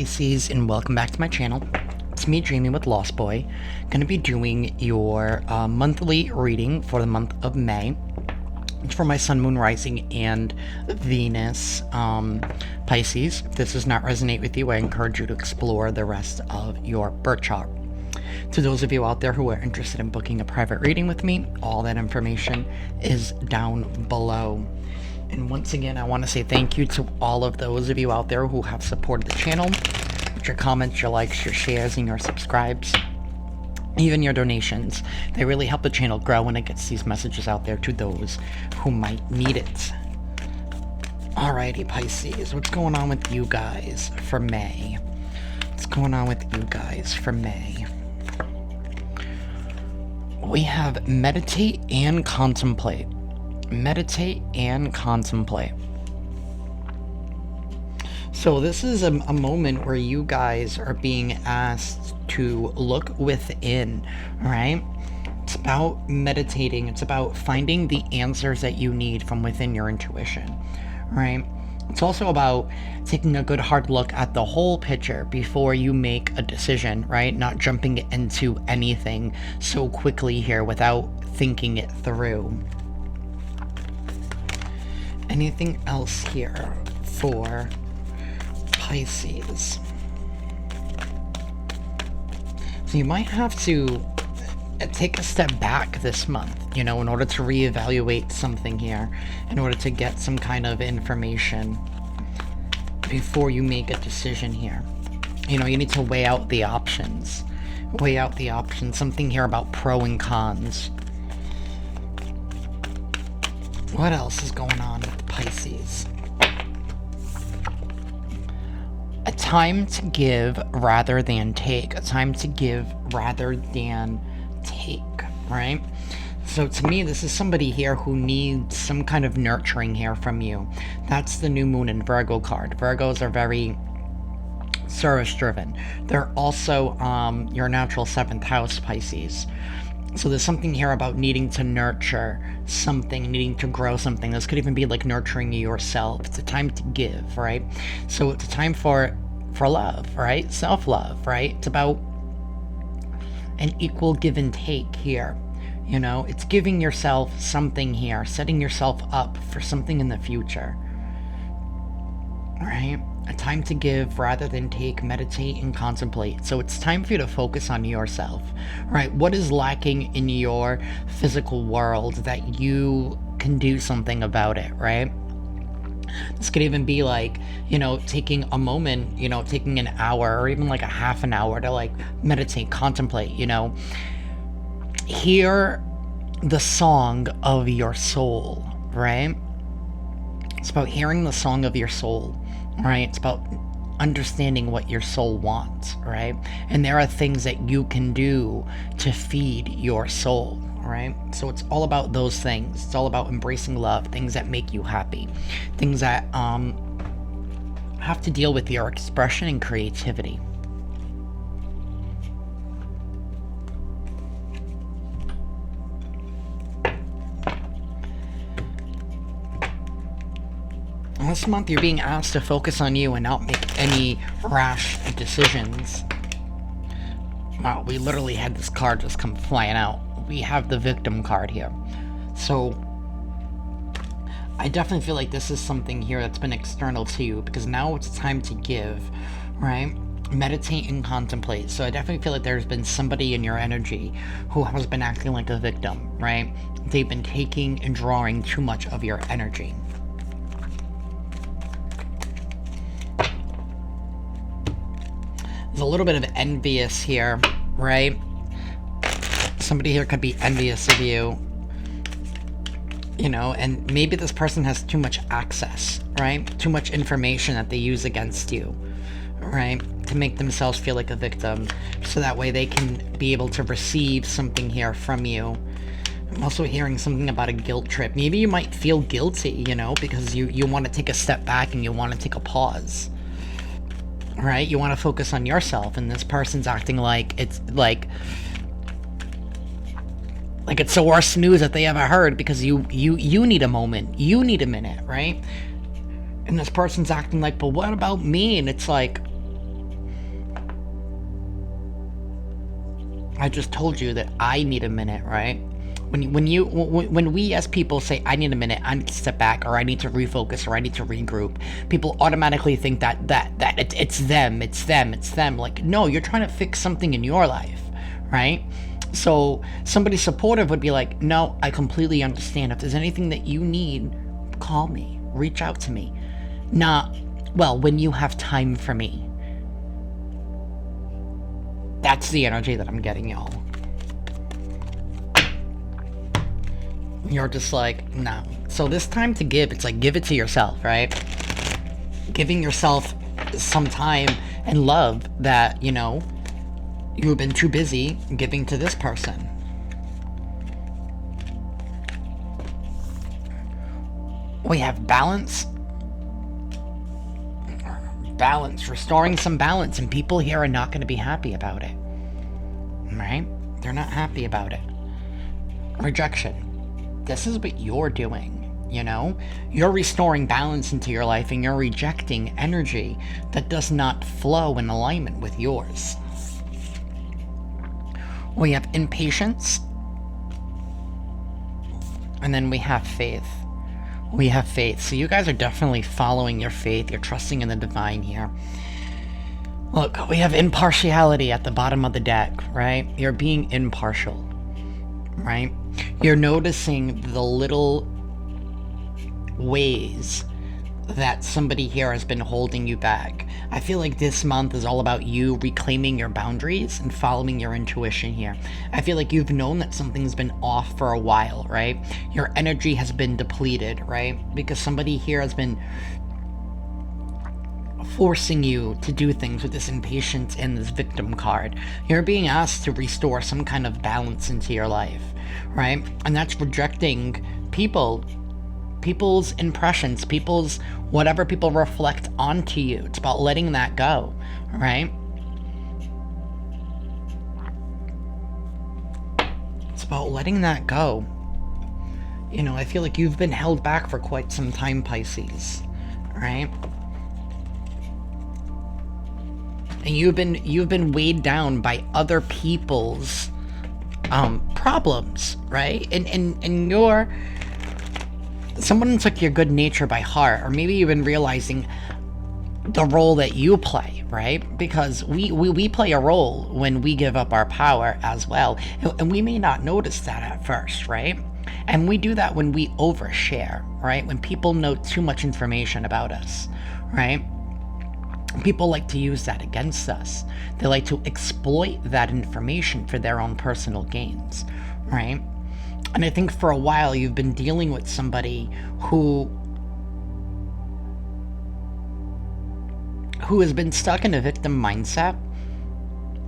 Pisces, and welcome back to my channel. It's me, Jayme with Lost Boy. Going to be doing your monthly reading for the month of May. It's for my Sun, Moon, Rising, and Venus Pisces. If this does not resonate with you, I encourage you to explore the rest of your birth chart. To those of you out there who are interested in booking a private reading with me, all that information is down below. And once again, I want to say thank you to all of those of you out there who have supported the channel with your comments, your likes, your shares, and your subscribes. Even your donations. They really help the channel grow when it gets these messages out there to those who might need it. Alrighty, Pisces, what's going on with you guys for May? What's going on with you guys for May? We have meditate and contemplate. Meditate and contemplate. So this is a moment where you guys are being asked to look within, right? It's about meditating. It's about finding the answers that you need from within your intuition, right? It's also about taking a good hard look at the whole picture before you make a decision, right? Not jumping into anything so quickly here without thinking it through. Anything else here for Pisces? So you might have to take a step back this month, in order to reevaluate something here, in order to get some kind of information before you make a decision here. You need to weigh out the options. Weigh out the options. Something here about pro and cons. What else is going on with Pisces? A time to give rather than take. A time to give rather than take, right? So to me, this is somebody here who needs some kind of nurturing here from you. That's the new moon and Virgo card. Virgos are very service driven. They're also your natural 7th house, Pisces. So there's something here about needing to nurture something, needing to grow something. This could even be like nurturing yourself. It's a time to give, right? So it's a time for love, right? Self-love, right? It's about an equal give and take here. It's giving yourself something here, setting yourself up for something in the future, right? A time to give rather than take, meditate and contemplate. So it's time for you to focus on yourself, right? What is lacking in your physical world that you can do something about it, right? This could even be like, taking a moment, taking an hour or even like a half an hour to like meditate, contemplate, hear the song of your soul, right? It's about hearing the song of your soul. Right? It's about understanding what your soul wants, right? And there are things that you can do to feed your soul, right? So it's all about those things. It's all about embracing love, things that make you happy, things that have to deal with your expression and creativity. This month, you're being asked to focus on you and not make any rash decisions. Wow, we literally had this card just come flying out. We have the victim card here. So, I definitely feel like this is something here that's been external to you, because now it's time to give, right? Meditate and contemplate. So I definitely feel like there's been somebody in your energy who has been acting like a victim, right? They've been taking and drawing too much of your energy. There's a little bit of envious here, right? Somebody here could be envious of you, and maybe this person has too much access, right? Too much information that they use against you, right? To make themselves feel like a victim, so that way they can be able to receive something here from you. I'm also hearing something about a guilt trip. Maybe you might feel guilty, because you want to take a step back and you want to take a pause. Right? You want to focus on yourself, and this person's acting like it's like it's the worst news that they ever heard, because you need a moment. You need a minute, right? And this person's acting like, but what about me? And it's like, I just told you that I need a minute, right? When we as people say I need a minute, I need to step back, or I need to refocus, or I need to regroup, people automatically think that it's them. Like, no, you're trying to fix something in your life, right? So somebody supportive would be like, no, I completely understand. If there's anything that you need, call me, reach out to me. Not, well, when you have time for me. That's the energy that I'm getting, y'all. You're just like, no. So this time to give, it's like, give it to yourself, right? Giving yourself some time and love that, you've been too busy giving to this person. We have balance. Balance, restoring some balance, and people here are not going to be happy about it. Right? They're not happy about it. Rejection. This is what you're doing, You're restoring balance into your life, and you're rejecting energy that does not flow in alignment with yours. We have impatience, and then we have faith. We have faith. So you guys are definitely following your faith. You're trusting in the divine here. Look, we have impartiality at the bottom of the deck, right? You're being impartial, right? You're noticing the little ways that somebody here has been holding you back. I feel like this month is all about you reclaiming your boundaries and following your intuition here. I feel like you've known that something's been off for a while, right? Your energy has been depleted, right? Because somebody here has been forcing you to do things with this impatience and this victim card. You're being asked to restore some kind of balance into your life, right? And that's rejecting people's impressions, whatever people reflect onto you. It's about letting that go, right? It's about letting that go. I feel like you've been held back for quite some time, Pisces, right? And you've been weighed down by other people's problems, right? And someone took your good nature by heart, or maybe you've been realizing the role that you play, right? Because we play a role when we give up our power as well, and we may not notice that at first, right? And we do that when we overshare, right? When people know too much information about us, right? People like to use that against us. They like to exploit that information for their own personal gains, right? And I think for a while you've been dealing with somebody who has been stuck in a victim mindset,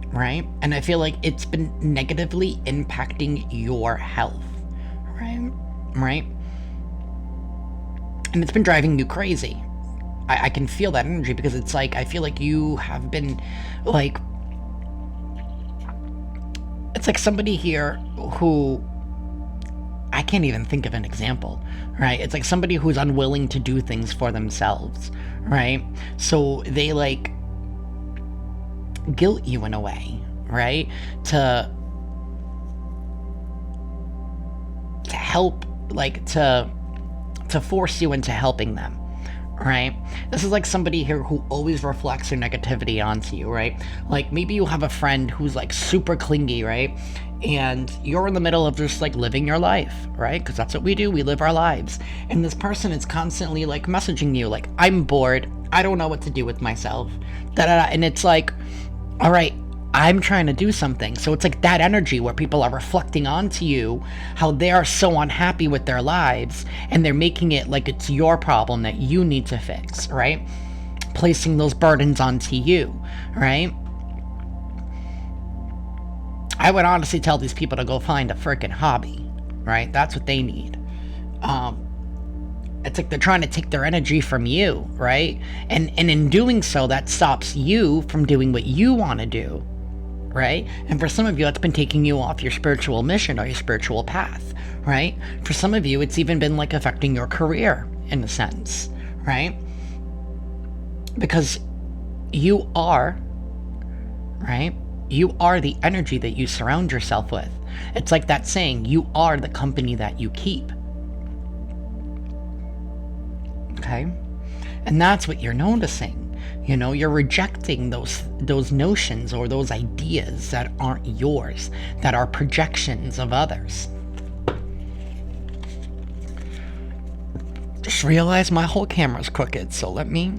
right? And I feel like it's been negatively impacting your health, right? And it's been driving you crazy. I can feel that energy, because it's like, I feel like you have been like, it's like somebody here who, I can't even think of an example, right? It's like somebody who's unwilling to do things for themselves, right? So they like guilt you in a way, right? To help, like to force you into helping them, right? This is like somebody here who always reflects their negativity onto you, right? Like maybe you have a friend who's like super clingy, right? And you're in the middle of just like living your life, right? Because that's what we do, we live our lives. And this person is constantly like messaging you like, I'm bored, I don't know what to do with myself, and it's like, all right, I'm trying to do something. So it's like that energy where people are reflecting onto you how they are so unhappy with their lives, and they're making it like it's your problem that you need to fix, right? Placing those burdens onto you, right? I would honestly tell these people to go find a freaking hobby, right? That's what they need. It's like they're trying to take their energy from you, right? And in doing so, that stops you from doing what you want to do, right? And for some of you, that's been taking you off your spiritual mission or your spiritual path, right? For some of you, it's even been like affecting your career in a sense, right? Because you are, right? You are the energy that you surround yourself with. It's like that saying, you are the company that you keep. Okay? And that's what you're noticing. You know, you're rejecting those notions or those ideas that aren't yours, that are projections of others. Just realized my whole camera's crooked, so let me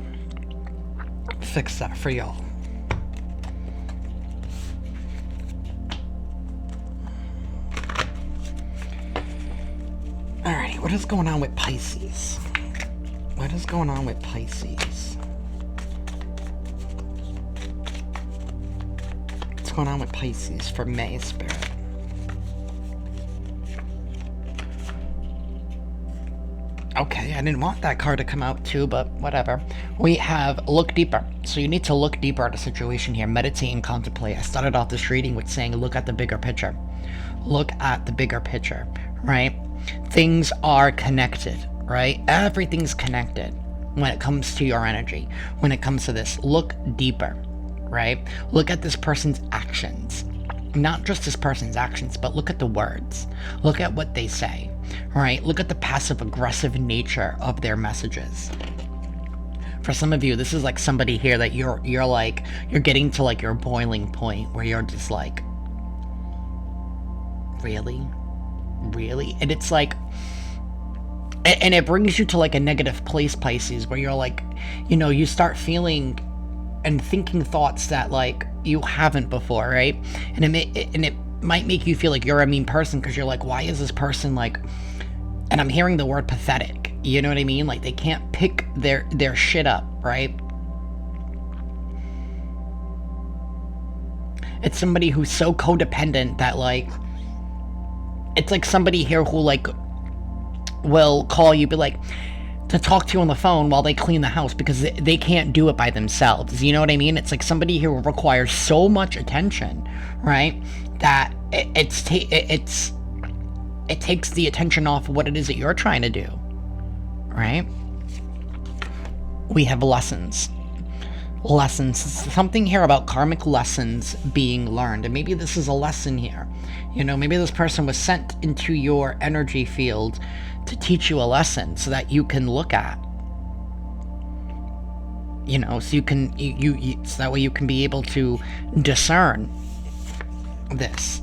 fix that for y'all. Alrighty, what is going on with Pisces? What is going on with Pisces? What's going on with Pisces for May, Spirit? Okay, I didn't want that card to come out too, but whatever. We have look deeper. So you need to look deeper at a situation here. Meditate and contemplate. I started off this reading with saying look at the bigger picture. Look at the bigger picture, right? Things are connected, right? Everything's connected when it comes to your energy. When it comes to this, look deeper, right? Look at this person's actions. Not just this person's actions, but look at the words. Look at what they say, right? Look at the passive-aggressive nature of their messages. For some of you, this is like somebody here that you're getting to like your boiling point where you're just like, really? And it's like, and it brings you to like a negative place, Pisces, where you're like, you know, you start feeling and thinking thoughts that like you haven't before, right? And it might make you feel like you're a mean person because you're like, why is this person like, and I'm hearing the word pathetic, you know what I mean? Like they can't pick their shit up, right? It's somebody who's so codependent that like, it's like somebody here who like will call you, be like, to talk to you on the phone while they clean the house because they can't do it by themselves. You know what I mean? It's like somebody who requires so much attention, right? That it takes the attention off of what it is that you're trying to do, right? We have lessons. Something here about karmic lessons being learned. And maybe this is a lesson here. You know, maybe this person was sent into your energy field to teach you a lesson so that you can look at. You know, so you can, so that way you can be able to discern this.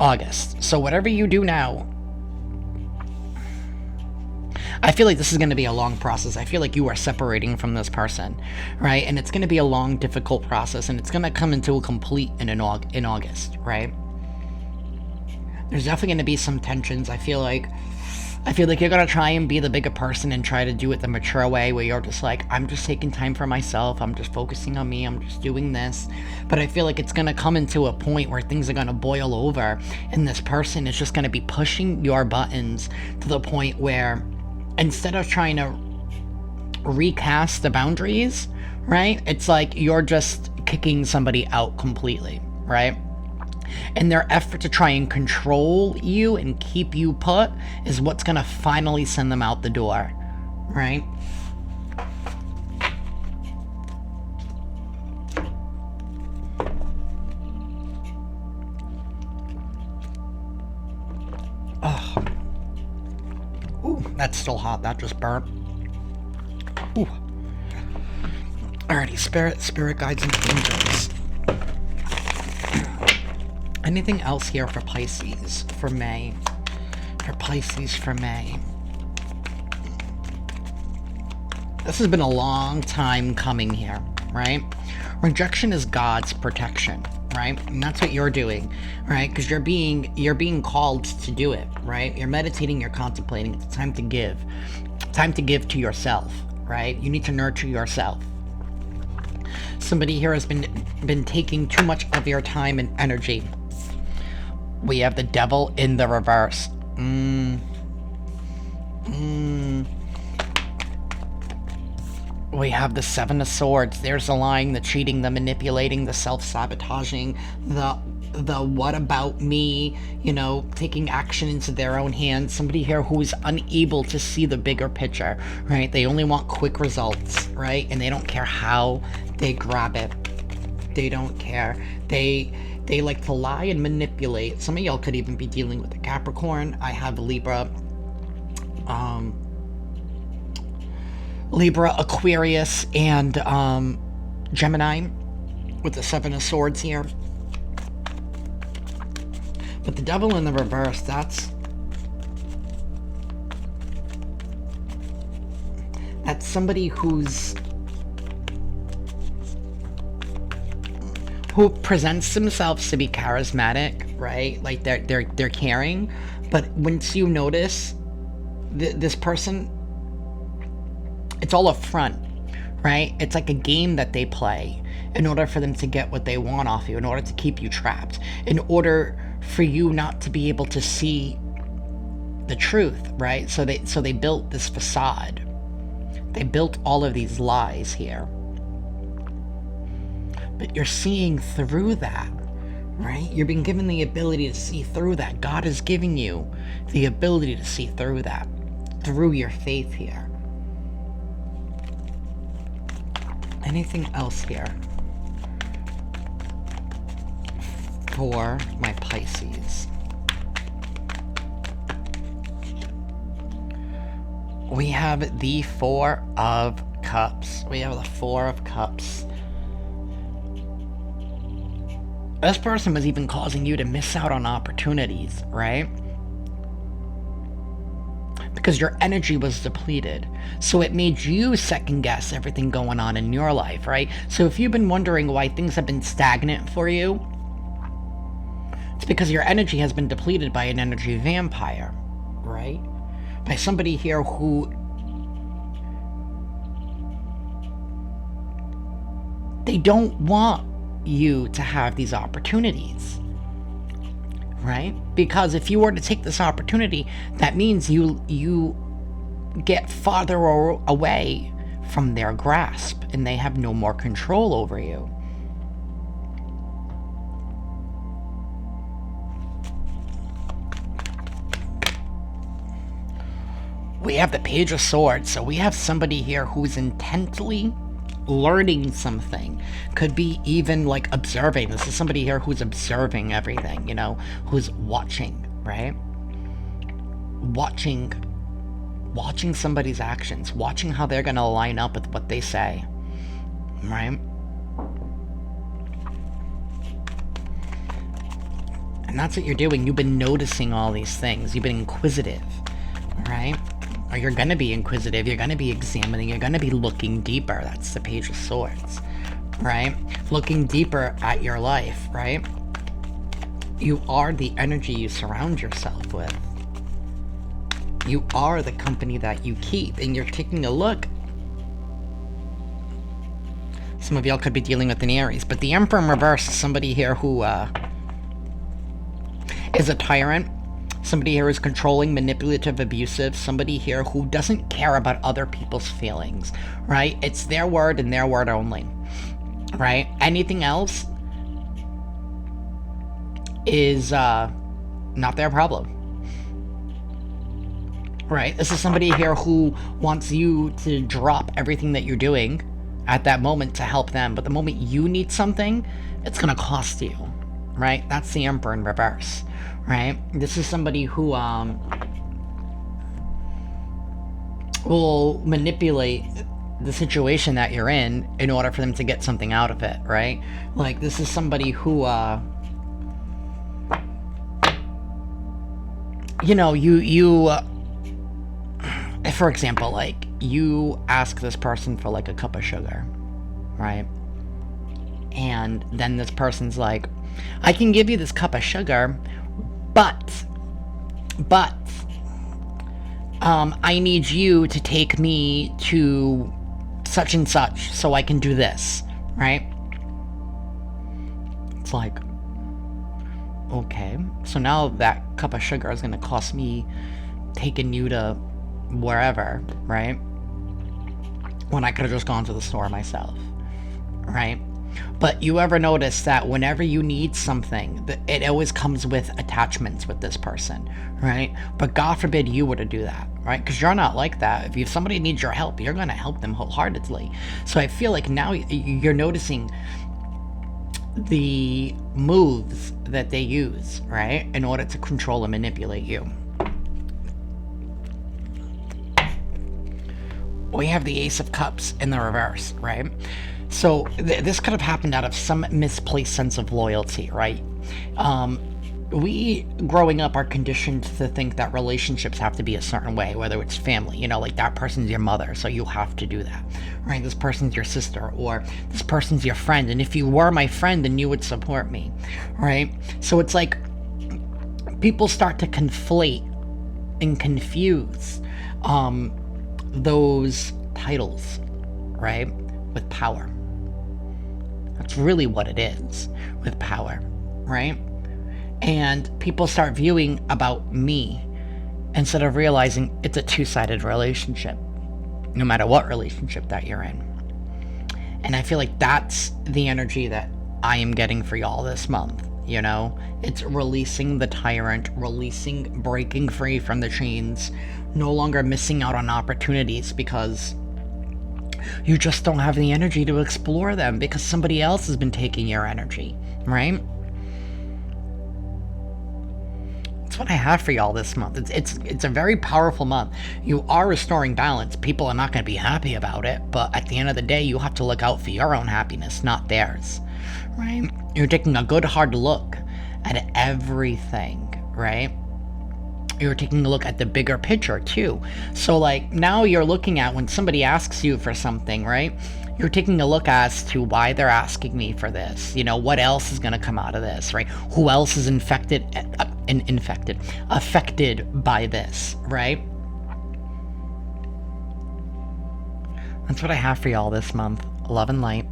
August. So whatever you do now, I feel like this is going to be a long process. I feel like you are separating from this person, right? And it's going to be a long, difficult process, and it's going to come into a complete in August, right? There's definitely going to be some tensions. I feel like you're going to try and be the bigger person and try to do it the mature way where you're just like, I'm just taking time for myself. I'm just focusing on me. I'm just doing this. But I feel like it's going to come into a point where things are going to boil over, and this person is just going to be pushing your buttons to the point where instead of trying to recast the boundaries, right? It's like you're just kicking somebody out completely, right? And their effort to try and control you and keep you put is what's going to finally send them out the door, right? Oh. Ooh, that's still hot. That just burnt. Ooh. Alrighty, spirit guides and angels. Anything else here for Pisces for May? For Pisces for May. This has been a long time coming here, right? Rejection is God's protection, right? And that's what you're doing, right? Because you're being called to do it, right? You're meditating, you're contemplating. It's time to give. Time to give to yourself, right? You need to nurture yourself. Somebody here has been taking too much of your time and energy. We have the devil in the reverse. We have the Seven of Swords. There's the lying, the cheating, the manipulating, the self-sabotaging, the what about me, you know, taking action into their own hands. Somebody here who is unable to see the bigger picture, right? They only want quick results, right? And they don't care how they grab it. They don't care. They like to lie and manipulate. Some of y'all could even be dealing with a Capricorn. I have Libra, Aquarius, and Gemini with the Seven of Swords here. But the Devil in the reverse, that's somebody who presents themselves to be charismatic, right? Like they're caring, but once you notice this person, it's all a front, right? It's like a game that they play in order for them to get what they want off you, in order to keep you trapped, in order for you not to be able to see the truth, right? So they built this facade. They built all of these lies here. But you're seeing through that, right? You're being given the ability to see through that. God is giving you the ability to see through that, through your faith here. Anything else here for my Pisces? We have the Four of Cups. We have the Four of Cups. This person was even causing you to miss out on opportunities, right? Because your energy was depleted. So it made you second guess everything going on in your life, right? So if you've been wondering why things have been stagnant for you, it's because your energy has been depleted by an energy vampire, right? By somebody here who they don't want you to have these opportunities, right? Because if you were to take this opportunity, that means you get farther away from their grasp and they have no more control over you. We have the Page of Swords, so we have somebody here who's intently learning something. Could be even like observing. This is somebody here who's observing everything, you know, who's watching, right? Watching somebody's actions, watching how they're gonna line up with what they say, right? And that's what you're doing. You've been noticing all these things. You've been inquisitive, right? Or you're going to be inquisitive, you're going to be examining, you're going to be looking deeper. That's the Page of Swords, right? Looking deeper at your life, right? You are the energy you surround yourself with. You are the company that you keep, and you're taking a look. Some of y'all could be dealing with an Aries, but the Emperor in reverse is somebody here who is a tyrant. Somebody here is controlling, manipulative, abusive. Somebody here who doesn't care about other people's feelings, right? It's their word and their word only, right? Anything else is not their problem, right? This is somebody here who wants you to drop everything that you're doing at that moment to help them. But the moment you need something, it's going to cost you, right? That's the Emperor in reverse. Right? This is somebody who will manipulate the situation that you're in order for them to get something out of it, right? Like, this is somebody who, you know, for example, like, you ask this person for, like, a cup of sugar, right? And then this person's like, I can give you this cup of sugar, but, I need you to take me to such and such so I can do this, right? It's like, okay, so now that cup of sugar is going to cost me taking you to wherever, right? When I could have just gone to the store myself, right? But you ever notice that whenever you need something, it always comes with attachments with this person, right? But God forbid you were to do that, right? Because you're not like that. If somebody needs your help, you're going to help them wholeheartedly. So I feel like now you're noticing the moves that they use, right, in order to control and manipulate you. We have the Ace of Cups in the reverse, right? So this could have happened out of some misplaced sense of loyalty, right? We growing up are conditioned to think that relationships have to be a certain way, whether it's family, like that person's your mother, so you have to do that, right? This person's your sister, or this person's your friend, and if you were my friend, then you would support me, right? So it's like people start to conflate and confuse those titles, right, with power. That's really what it is with power, right? And people start viewing about me instead of realizing it's a two-sided relationship, no matter what relationship that you're in. And I feel like that's the energy that I am getting for y'all this month. It's releasing the tyrant, breaking free from the chains, no longer missing out on opportunities because you just don't have the energy to explore them because somebody else has been taking your energy, right? That's what I have for y'all this month. It's a very powerful month. You are restoring balance. People are not going to be happy about it, but at the end of the day, you have to look out for your own happiness, not theirs, right? You're taking a good hard look at everything, right? You're taking a look at the bigger picture too. So like now you're looking at when somebody asks you for something, right? You're taking a look as to why they're asking me for this. What else is going to come out of this, right? Who else is affected by this, right? That's what I have for y'all this month. Love and light.